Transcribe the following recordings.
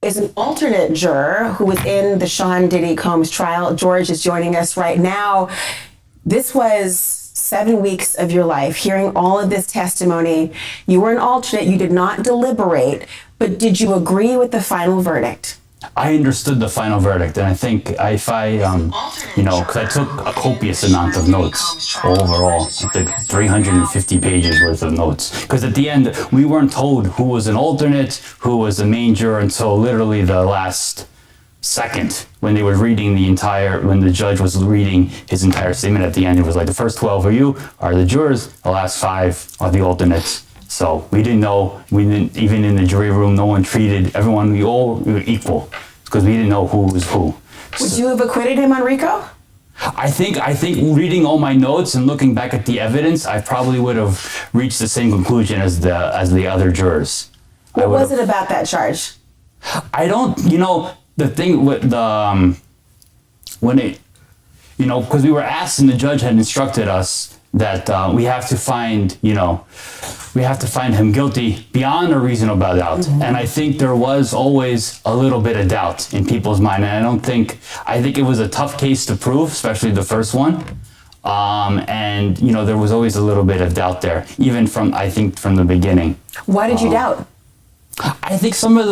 is an alternate juror who was in the Sean Diddy Combs trial. George is joining us right now. This was 7 weeks of your life, hearing all of this testimony. You were an alternate, you did not deliberate, but did you agree with the final verdict? I understood the final verdict, and I think if I, because I took a copious amount of notes overall, I think 350 pages worth of notes. Because at the end, we weren't told who was an alternate, who was the main juror until literally the last second when they were reading when the judge was reading his entire statement at the end. It was like, the first 12 of you are the jurors, the last 5 are the alternates. So we didn't know, even in the jury room, no one treated everyone, we were equal, because we didn't know who was who. Would you have acquitted him on RICO? I think reading all my notes and looking back at the evidence, I probably would have reached the same conclusion as the other jurors. What was it about that charge? I don't, the thing with because we were asked and the judge had instructed us that we have to find him guilty beyond a reasonable doubt. Mm-hmm. And I think there was always a little bit of doubt in people's mind. And I think it was a tough case to prove, especially the first one. And there was always a little bit of doubt there, even from the beginning. Why did you doubt? I think some of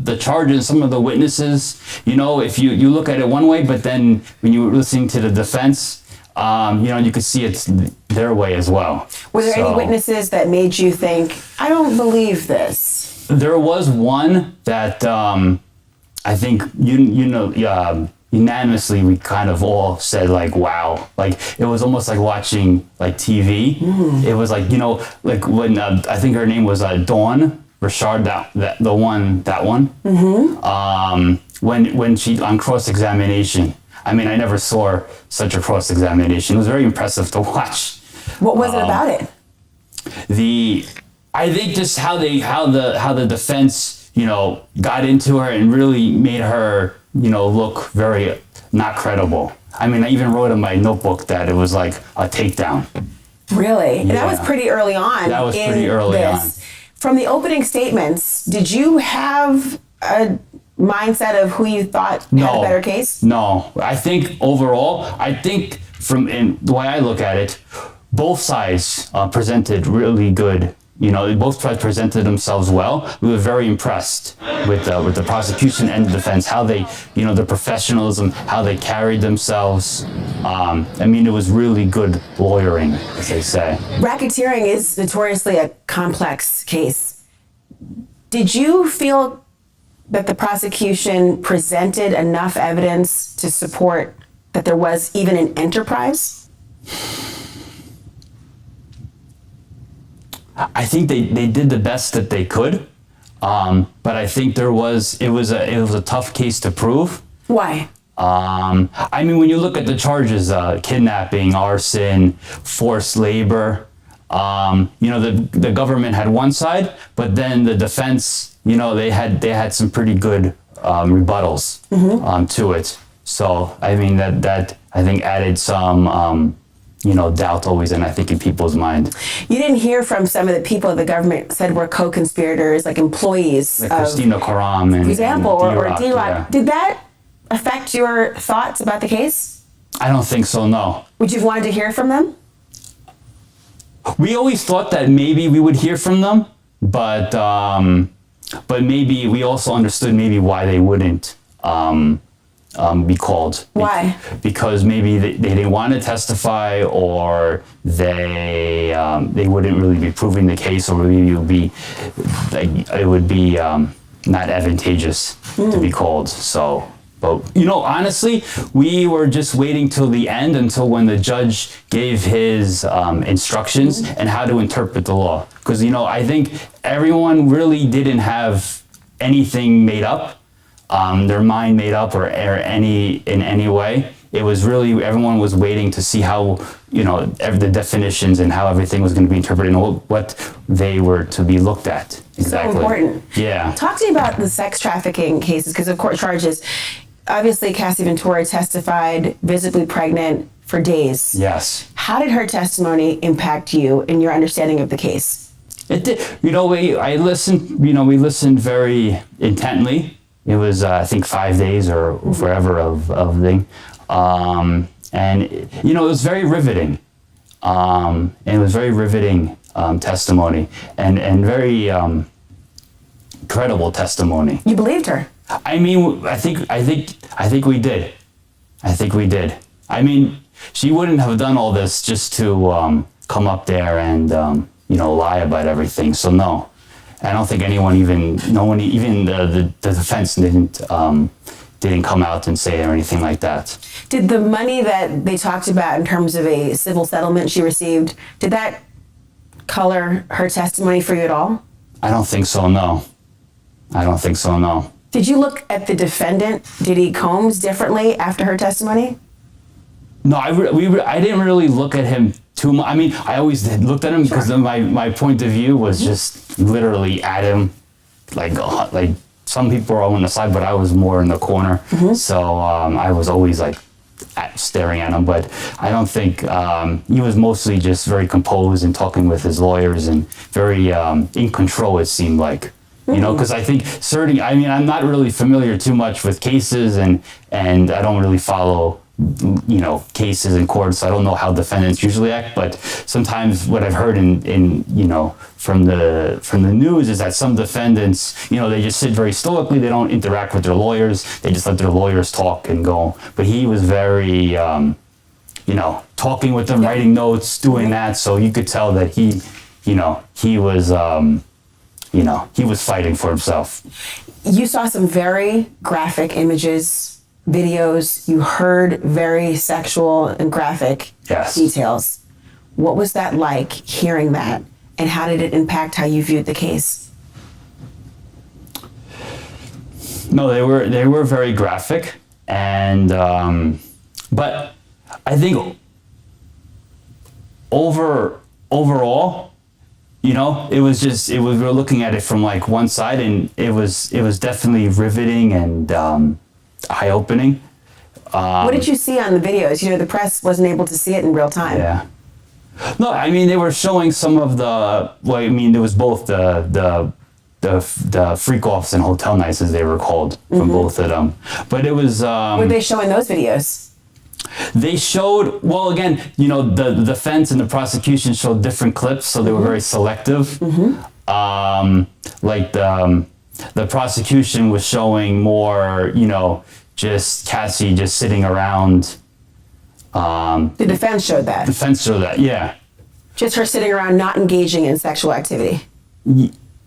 the charges, some of the witnesses, if you look at it one way, but then when you were listening to the defense, you could see it's their way as well. Were there any witnesses that made you think, I don't believe this? There was one that I think unanimously we kind of all said like, wow, like it was almost like watching like TV. It was like like when I think her name was Dawn Richard, the one. Mm-hmm. When she on cross-examination. I mean, I never saw such a cross-examination. It was very impressive to watch. What was it about it? I think just how the defense, got into her and really made her, look very not credible. I mean, I even wrote in my notebook that it was like a takedown. Really? And that was pretty early on. That was pretty early on. From the opening statements, did you have a mindset of who you thought had a better case? No. I think overall, from the way I look at it, both sides presented really good. Both sides presented themselves well. We were very impressed with the prosecution and the defense, how they, the professionalism, how they carried themselves. It was really good lawyering, as they say. Racketeering is notoriously a complex case. Did you feel that the prosecution presented enough evidence to support that there was even an enterprise? I think they did the best that they could, but I think it was a tough case to prove. Why? When you look at the charges, kidnapping, arson, forced labor, the government had one side, but then the defense, they had some pretty good rebuttals to it. So that I think added some doubt always, and I think in people's mind. You didn't hear from some of the people the government said were co-conspirators, like employees, like Christina Karam, for example, or D-Rock. Yeah. Did that affect your thoughts about the case? I don't think so. No. Would you have wanted to hear from them? We always thought that maybe we would hear from them, but maybe we also understood maybe why they wouldn't be called. Why? Because maybe they didn't want to testify, or they wouldn't really be proving the case, or maybe it would be not advantageous to be called. So. But, honestly, we were just waiting till the end, until when the judge gave his instructions and how to interpret the law. Because, I think everyone really didn't have anything made up, their mind made up or in any way. It was really, everyone was waiting to see how, the definitions and how everything was going to be interpreted and what they were to be looked at. Exactly. So important. Yeah. Talk to me about the sex trafficking cases, because of court charges. Obviously, Cassie Ventura testified visibly pregnant for days. Yes. How did her testimony impact you in your understanding of the case? It did. We listened very intently. It was, I think, 5 days or forever of thing. And, it was very riveting. And it was very riveting testimony and very credible testimony. You believed her. I mean, I think we did. I think we did. I mean, she wouldn't have done all this just to come up there and lie about everything. So no, I don't think even the defense didn't come out and say or anything like that. Did the money that they talked about in terms of a civil settlement she received, did that color her testimony for you at all? I don't think so. No, I don't think so. No. Did you look at the defendant, Diddy Combs, differently after her testimony? No, I didn't really look at him too much. I mean, I always looked at him because my point of view was just literally at him, like some people are on the side, but I was more in the corner. So I was always like staring at him. But I don't think he was mostly just very composed and talking with his lawyers and very in control. It seemed like. Because I think I'm not really familiar too much with cases and I don't really follow, cases in court, so I don't know how defendants usually act. But sometimes what I've heard in from the news is that some defendants, they just sit very stoically. They don't interact with their lawyers. They just let their lawyers talk and go. But he was very, talking with them, writing notes, doing that. So you could tell that he was. He was fighting for himself. You saw some very graphic images, videos. You heard very sexual and graphic details. What was that like, hearing that? And how did it impact how you viewed the case? No, they were very graphic. And, but I think overall, we were looking at it from like one side, and it was definitely riveting and eye-opening. What did you see on the videos? The press wasn't able to see it in real time. Yeah. No, I mean, they were showing some of there was both the freak-offs and hotel nights, as they were called, from both of them. But it was... what were they showing those videos? They showed, the defense and the prosecution showed different clips, so they were very selective. Like the prosecution was showing more, just Cassie just sitting around. The defense showed that. Defense showed that, yeah. Just her sitting around not engaging in sexual activity.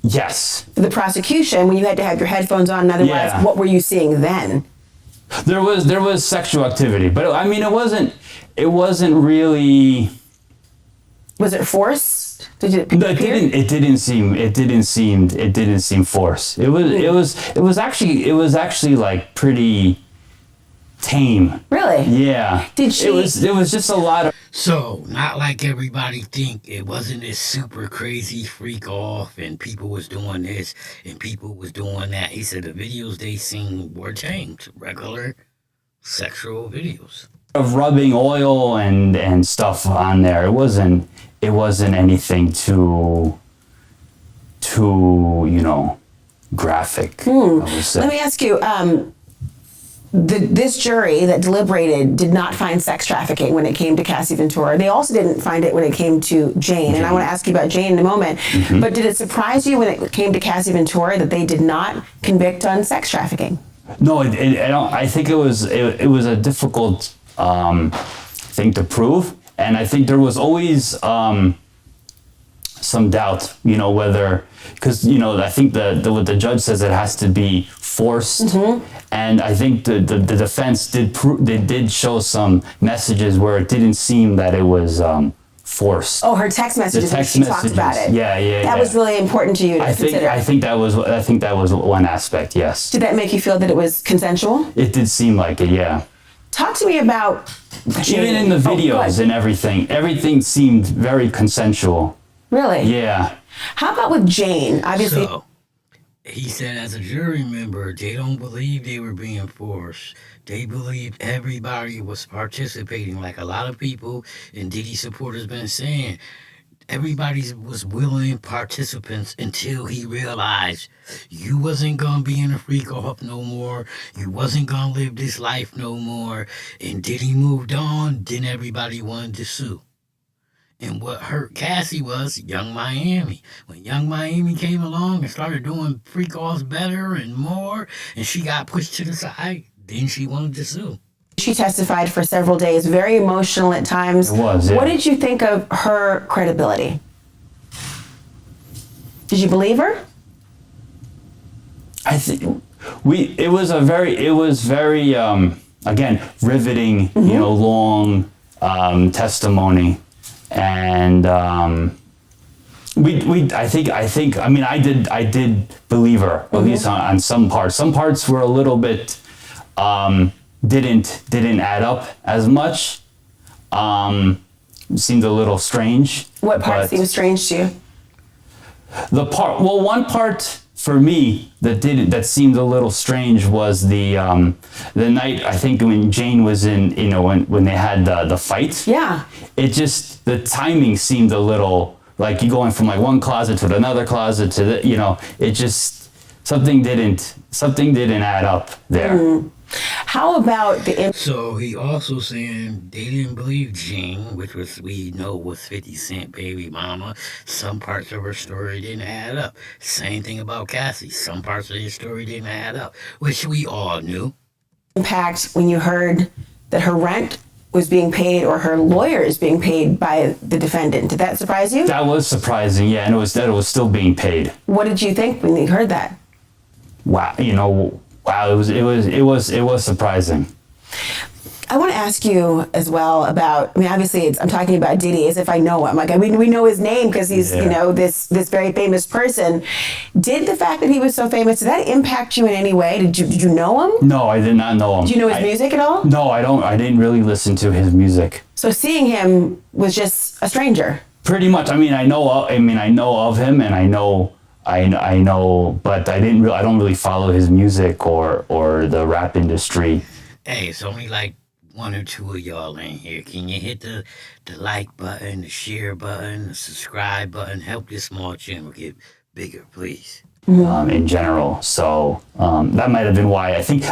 Yes. For the prosecution, when you had to have your headphones on and otherwise, what were you seeing then? There was sexual activity, but I mean, it wasn't really. Was it forced? It didn't seem forced. It was actually like pretty tame. Really? Yeah. Did she? It was just a lot of. So, not like everybody think. It wasn't this super crazy freak off and people was doing this and people was doing that. He said the videos they seen were tamed, regular sexual videos. Of rubbing oil and stuff on there. It wasn't anything too graphic, I would say. Let me ask you, this jury that deliberated did not find sex trafficking when it came to Cassie Ventura. They also didn't find it when it came to Jane. And I want to ask you about Jane in a moment. But did it surprise you when it came to Cassie Ventura that they did not convict on sex trafficking? No, I think it was a difficult thing to prove, and I think there was always some doubt, whether, because I think what the judge says, it has to be forced, and I think the defense did show some messages where it didn't seem that it was forced. Oh, her text messages when she talked about it. Yeah. That was really important to you to consider. I think that was one aspect. Yes. Did that make you feel that it was consensual? It did seem like it. Yeah. Talk to me about Jane. Even in the videos and everything seemed very consensual. Really? Yeah. How about with Jane? Obviously. So, he said as a jury member, they don't believe they were being forced. They believed everybody was participating, like a lot of people and Diddy supporters been saying. everybody was willing participants until he realized you wasn't gonna be in a freak off no more. You wasn't gonna live this life no more. And Diddy moved on. Then everybody wanted to sue. And what hurt Cassie was Young Miami. When Young Miami came along and started doing freak offs better and more, and she got pushed to the side, then she wanted to sue. She testified for several days, very emotional at times. It was, yeah. What did you think of her credibility? Did you believe her? I think it was very again riveting, long testimony, and I did believe her, at least on some parts. Some parts were a little bit didn't add up as much. Seemed a little strange. What part seemed strange to you? One part for me that seemed a little strange was the night, I think, when Jane was in, when they had the fight. Yeah. It just, the timing seemed a little like you going from like one closet to another closet to it just, something didn't add up there. How about So he also saying they didn't believe Jean, which we know was 50 Cent baby mama. Some parts of her story didn't add up. Same thing about Cassie. Some parts of his story didn't add up, which we all knew. impact when you heard that her rent was being paid or her lawyer is being paid by the defendant? Did that surprise you? That was surprising, yeah, and it was that it was still being paid. What did you think when you heard that? Wow, it was surprising. I want to ask you as well about, obviously I'm talking about Diddy as if I know him. Like, we know his name because he's, this very famous person. Did the fact that he was so famous, did that impact you in any way? Did you know him? No, I did not know him. Did you know his music at all? No, I didn't really listen to his music. So seeing him was just a stranger? Pretty much. I know of him, and I know, but I don't really follow his music or the rap industry. Hey, it's only like one or two of y'all in here. Can you hit the like button, the share button, the subscribe button? Help this small channel get bigger, please. In general, so that might have been why. I think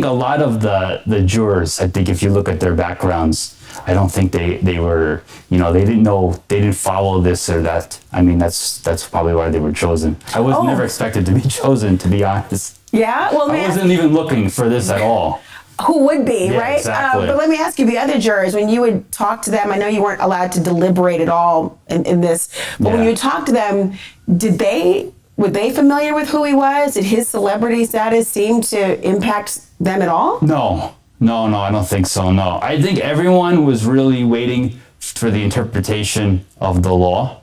a lot of the jurors, I think if you look at their backgrounds, I don't think they were, they didn't follow this or that. That's probably why they were chosen. I was never expected to be chosen, to be honest. Yeah? Well, I wasn't even looking for this at all. Who would be, Yeah, right? exactly. But let me ask you, the other jurors, when you would talk to them, I know you weren't allowed to deliberate at all in this, but when Yeah. you talked to them, were they familiar with who he was? Did his celebrity status seem to impact them at all? No, I don't think so, no. I think everyone was really waiting for the interpretation of the law.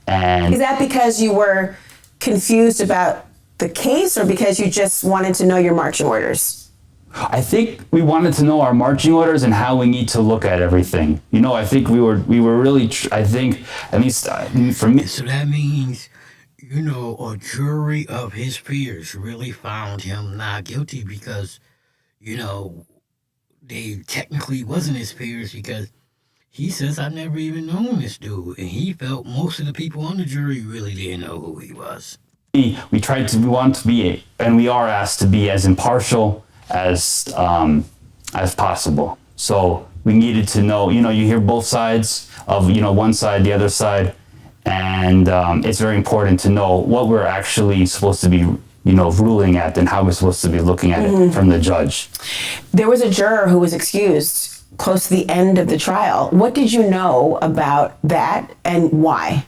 And Is that because you were confused about the case or because you just wanted to know your marching orders? I think we wanted to know our marching orders and how we need to look at everything. I think we were really, I think, at least for me. So that means, a jury of his peers really found him not guilty because, they technically wasn't his peers because he says, I've never even known this dude. And he felt most of the people on the jury really didn't know who he was. We want to be, and we are asked to be as impartial as possible. So we needed to know, you hear both sides of, one side, the other side, and it's very important to know what we're actually supposed to be, ruling at and how we're supposed to be looking at it from the judge. There was a juror who was excused close to the end of the trial. What did you know about that and why?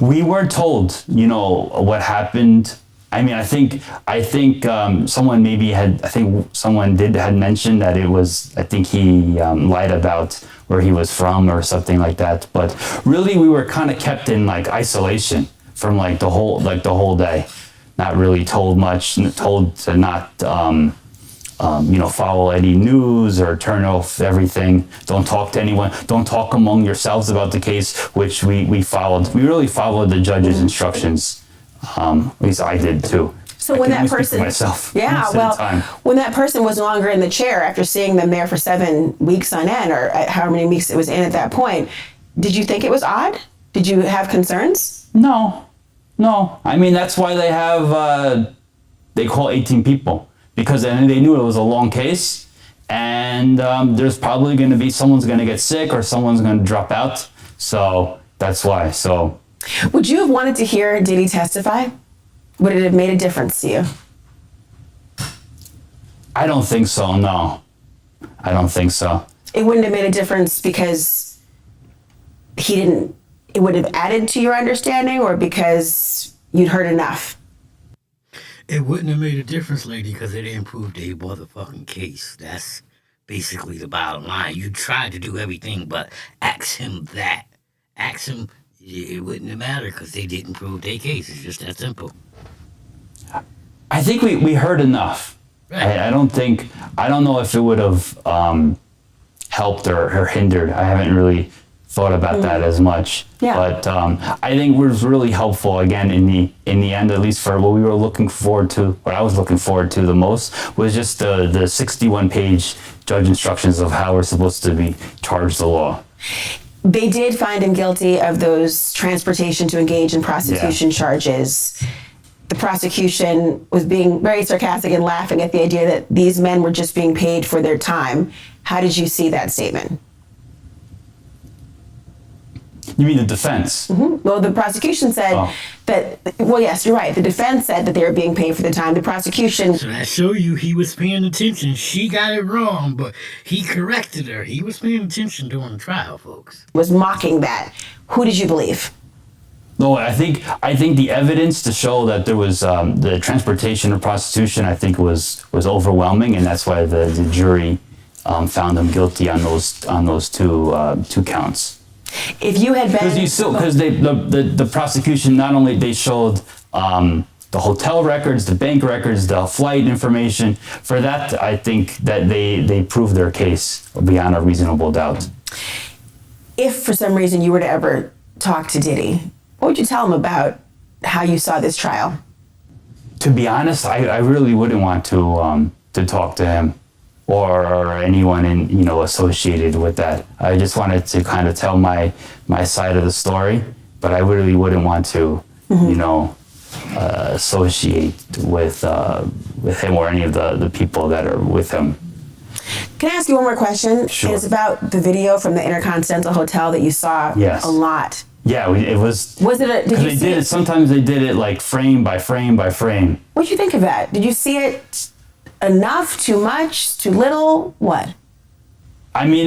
We weren't told, what happened. I think someone had mentioned that it was, I think he lied about where he was from or something like that. But really we were kind of kept in like isolation from like the whole day. Not really told much, told to not, follow any news or turn off everything. Don't talk to anyone. Don't talk among yourselves about the case, which we followed. We really followed the judge's instructions. At least I did too. So when that person, myself, when that person was no longer in the chair after seeing them there for 7 weeks on end, or however many weeks it was in at that point, did you think it was odd? Did you have concerns? No. I mean, that's why they have, they call 18 people, because then they knew it was a long case, and there's probably going to be someone's going to get sick or someone's going to drop out. So that's why. So, would you have wanted to hear Diddy testify? Would it have made a difference to you? I don't think so. No, I don't think so. It wouldn't have made a difference because it would have added to your understanding, or because you'd heard enough? It wouldn't have made a difference, lady, because it didn't prove their motherfucking case. That's basically the bottom line. You tried to do everything but ask him that. Ask him, it wouldn't have mattered because they didn't prove their case. It's just that simple. I think we heard enough. Right. I don't know if it would have helped or hindered. I haven't really thought about that as much. Yeah. But I think it was really helpful, again, in the end, at least for what we were looking forward to, what I was looking forward to the most, was just the 61-page judge instructions of how we're supposed to be charged the law. They did find him guilty of those transportation to engage in prostitution charges. The prosecution was being very sarcastic and laughing at the idea that these men were just being paid for their time. How did you see that statement? You mean the defense? Mm-hmm. Well, the prosecution said that, well, yes, you're right. The defense said that they were being paid for the time. The prosecution... So that show you he was paying attention. She got it wrong, but he corrected her. He was paying attention during the trial, folks. was mocking that. Who did you believe? No, I think the evidence to show that there was the transportation of prostitution, I think was overwhelming, and that's why the jury found him guilty on those two counts. If you had been... Because the prosecution, not only they showed the hotel records, the bank records, the flight information. For that, I think that they proved their case beyond a reasonable doubt. If for some reason you were to ever talk to Diddy, what would you tell him about how you saw this trial? To be honest, I really wouldn't want to talk to him or anyone associated with that. I just wanted to kind of tell my side of the story, but I really wouldn't want to, associate with him or any of the people that are with him. Can I ask you one more question? Sure. It's about the video from the Intercontinental Hotel that you saw Yes. a lot. Yeah, it was. Was it? Did you see it? Sometimes they did it like frame by frame by frame. What did you think of that? Did you see it enough? Too much? Too little? What? I mean,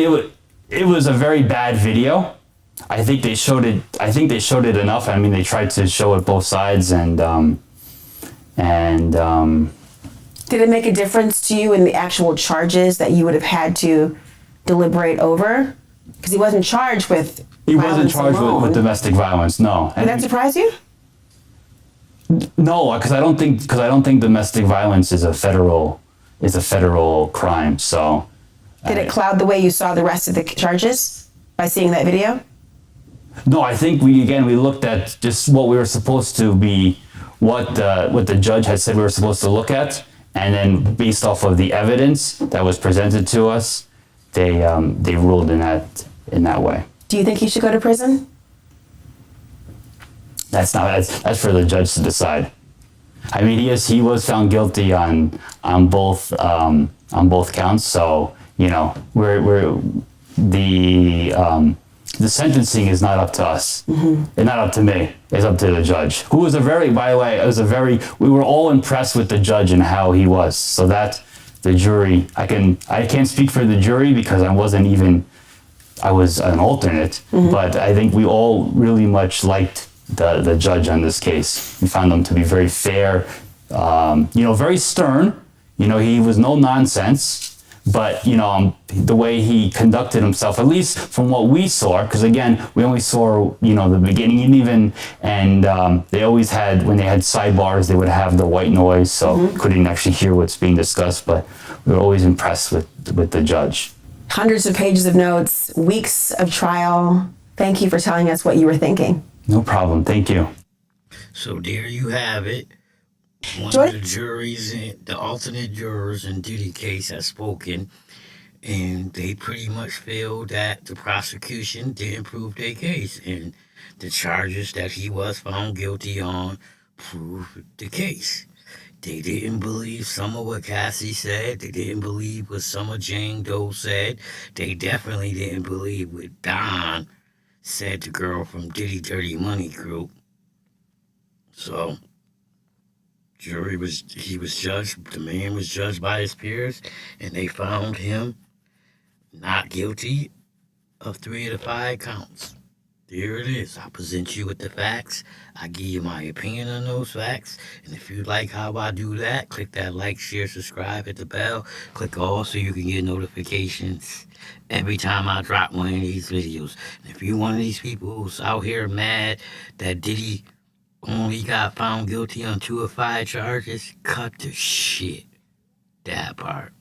it was a very bad video. I think they showed it enough. I mean, they tried to show it both sides, and did it make a difference to you in the actual charges that you would have had to deliberate over? Because he wasn't charged with. He wasn't charged with domestic violence. No. Did that surprise you? No, because I don't think domestic violence is a federal crime. So. Did it cloud the way you saw the rest of the charges by seeing that video? No, I think we looked at just what we were supposed to be, what the judge had said we were supposed to look at, and then based off of the evidence that was presented to us, they ruled in that way. Do you think he should go to prison? That's for the judge to decide. I mean, he was found guilty on both counts. So we're the sentencing is not up to us. Mm-hmm. It's not up to me. It's up to the judge, who was by the way, we were all impressed with the judge and how he was. So that the jury, I can't speak for the jury because I was an alternate, mm-hmm. but I think we all really much liked the judge on this case. We found him to be very fair, very stern. He was no nonsense. But, the way he conducted himself, at least from what we saw, because again, we only saw, the beginning, they always had, when they had sidebars, they would have the white noise, so mm-hmm. couldn't actually hear what's being discussed, but we were always impressed with the judge. Hundreds of pages of notes, weeks of trial. Thank you for telling us what you were thinking. No problem. Thank you. So there you have it. One of the juries, the alternate jurors in Diddy case has spoken, and they pretty much feel that the prosecution didn't prove their case. And The charges that he was found guilty on proved the case. They didn't believe some of what Cassie said. They didn't believe what some of Jane Doe said. They definitely didn't believe what Don said, the girl from Diddy Dirty Money Group. So, he was judged, the man was judged by his peers, and they found him not guilty of 3 of the 5 counts. There it is. I present you with the facts. I give you my opinion on those facts. And if you like how I do that, click that like, share, subscribe, hit the bell. Click all so you can get notifications every time I drop one of these videos. And if you're one of these people who's out here mad that Diddy only got found guilty on 2 of 5 charges, cut the shit. That part.